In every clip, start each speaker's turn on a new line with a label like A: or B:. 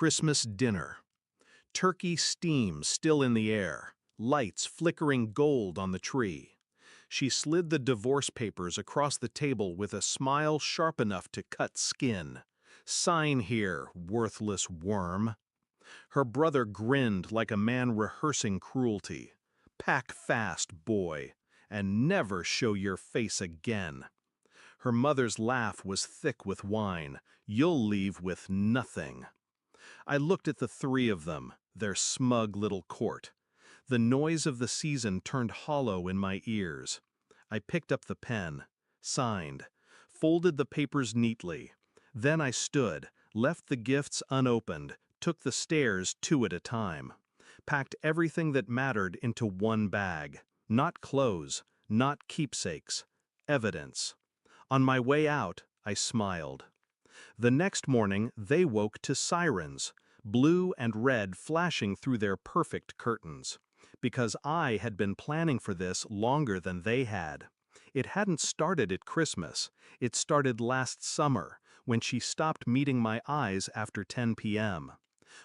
A: Christmas dinner. Turkey steam still in the air, lights flickering gold on the tree. She slid the divorce papers across the table with a smile sharp enough to cut skin. "Sign here, worthless worm." Her brother grinned like a man rehearsing cruelty. "Pack fast, boy, and never show your face again." Her mother's laugh was thick with wine. "You'll leave with nothing." I looked at the three of them, their smug little court. The noise of the season turned hollow in my ears. I picked up the pen, signed, folded the papers neatly. Then I stood, left the gifts unopened, took the stairs two at a time, packed everything that mattered into one bag. Not clothes, not keepsakes, evidence. On my way out, I smiled. The next morning, they woke to sirens, blue and red flashing through their perfect curtains. Because I had been planning for this longer than they had. It hadn't started at Christmas. It started last summer, when she stopped meeting my eyes after 10 p.m.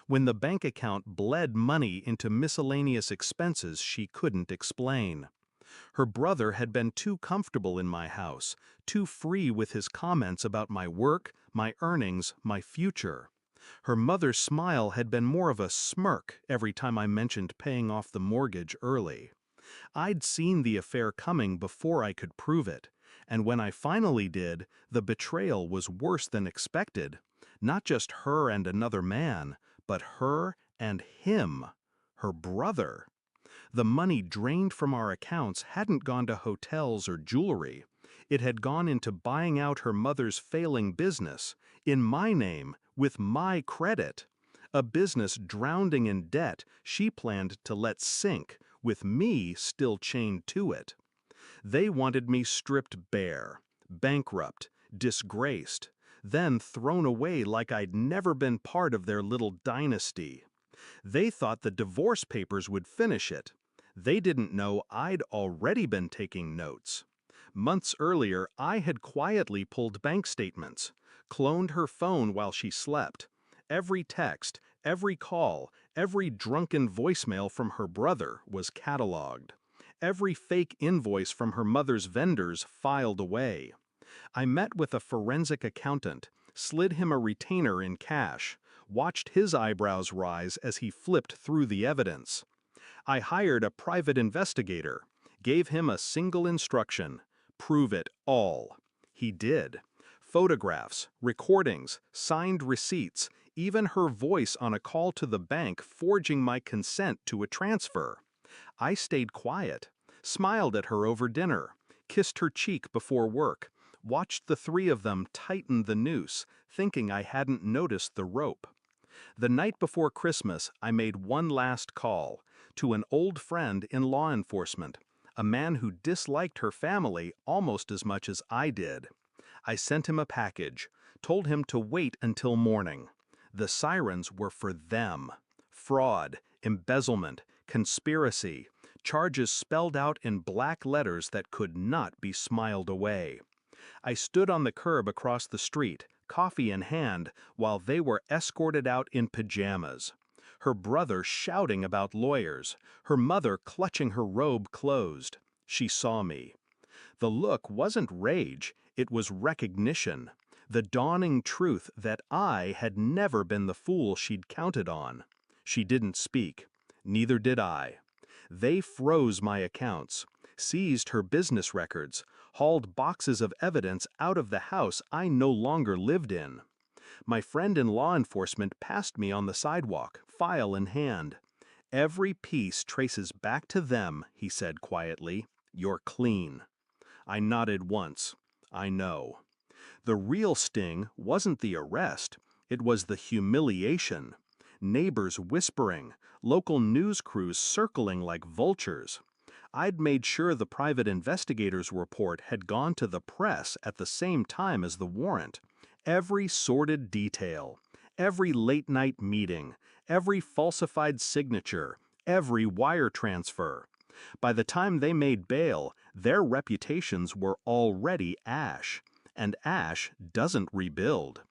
A: When the bank account bled money into miscellaneous expenses she couldn't explain. Her brother had been too comfortable in my house, too free with his comments about my work, my earnings, my future. Her mother's smile had been more of a smirk every time I mentioned paying off the mortgage early. I'd seen the affair coming before I could prove it, and when I finally did, the betrayal was worse than expected. Not just her and another man, but her and him, her brother. The money drained from our accounts hadn't gone to hotels or jewelry. It had gone into buying out her mother's failing business, in my name, with my credit. A business drowning in debt she planned to let sink, with me still chained to it. They wanted me stripped bare, bankrupt, disgraced, then thrown away like I'd never been part of their little dynasty. They thought the divorce papers would finish it. They didn't know I'd already been taking notes. Months earlier, I had quietly pulled bank statements, cloned her phone while she slept. Every text, every call, every drunken voicemail from her brother was cataloged. Every fake invoice from her mother's vendors filed away. I met with a forensic accountant, slid him a retainer in cash, watched his eyebrows rise as he flipped through the evidence. I hired a private investigator, gave him a single instruction: prove it all. He did. Photographs, recordings, signed receipts, even her voice on a call to the bank forging my consent to a transfer. I stayed quiet, smiled at her over dinner, kissed her cheek before work, watched the three of them tighten the noose, thinking I hadn't noticed the rope. The night before Christmas, I made one last call to an old friend in law enforcement, a man who disliked her family almost as much as I did. I sent him a package, told him to wait until morning. The sirens were for them. Fraud, embezzlement, conspiracy, charges spelled out in black letters that could not be smiled away. I stood on the curb across the street, coffee in hand, while they were escorted out in pajamas. Her brother shouting about lawyers, her mother clutching her robe closed. She saw me. The look wasn't rage, it was recognition, the dawning truth that I had never been the fool she'd counted on. She didn't speak. Neither did I. They froze my accounts, seized her business records, hauled boxes of evidence out of the house I no longer lived in. My friend in law enforcement passed me on the sidewalk, file in hand. "Every piece traces back to them," he said quietly. "You're clean." I nodded once. I know. The real sting wasn't the arrest, it was the humiliation. Neighbors whispering, local news crews circling like vultures. I'd made sure the private investigator's report had gone to the press at the same time as the warrant. Every sordid detail, every late-night meeting, every falsified signature, every wire transfer. By the time they made bail, their reputations were already ash, and ash doesn't rebuild.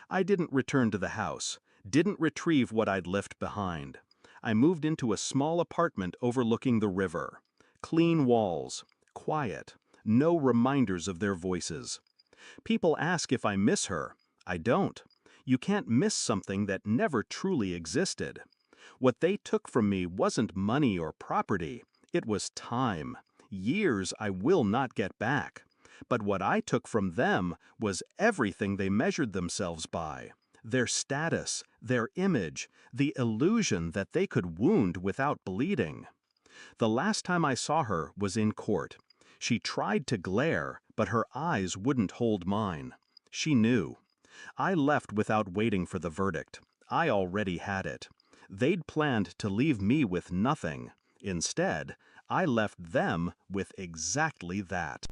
A: I didn't return to the house, Didn't retrieve what I'd left behind. I moved into a small apartment overlooking the river. Clean walls, quiet, no reminders of their voices. People ask if I miss her. I don't. You can't miss something that never truly existed. What they took from me wasn't money or property, it was time. Years I will not get back. But what I took from them was everything they measured themselves by. Their status, their image, the illusion that they could wound without bleeding. The last time I saw her was in court. She tried to glare, but her eyes wouldn't hold mine. She knew. I left without waiting for the verdict. I already had it. They'd planned to leave me with nothing. Instead, I left them with exactly that.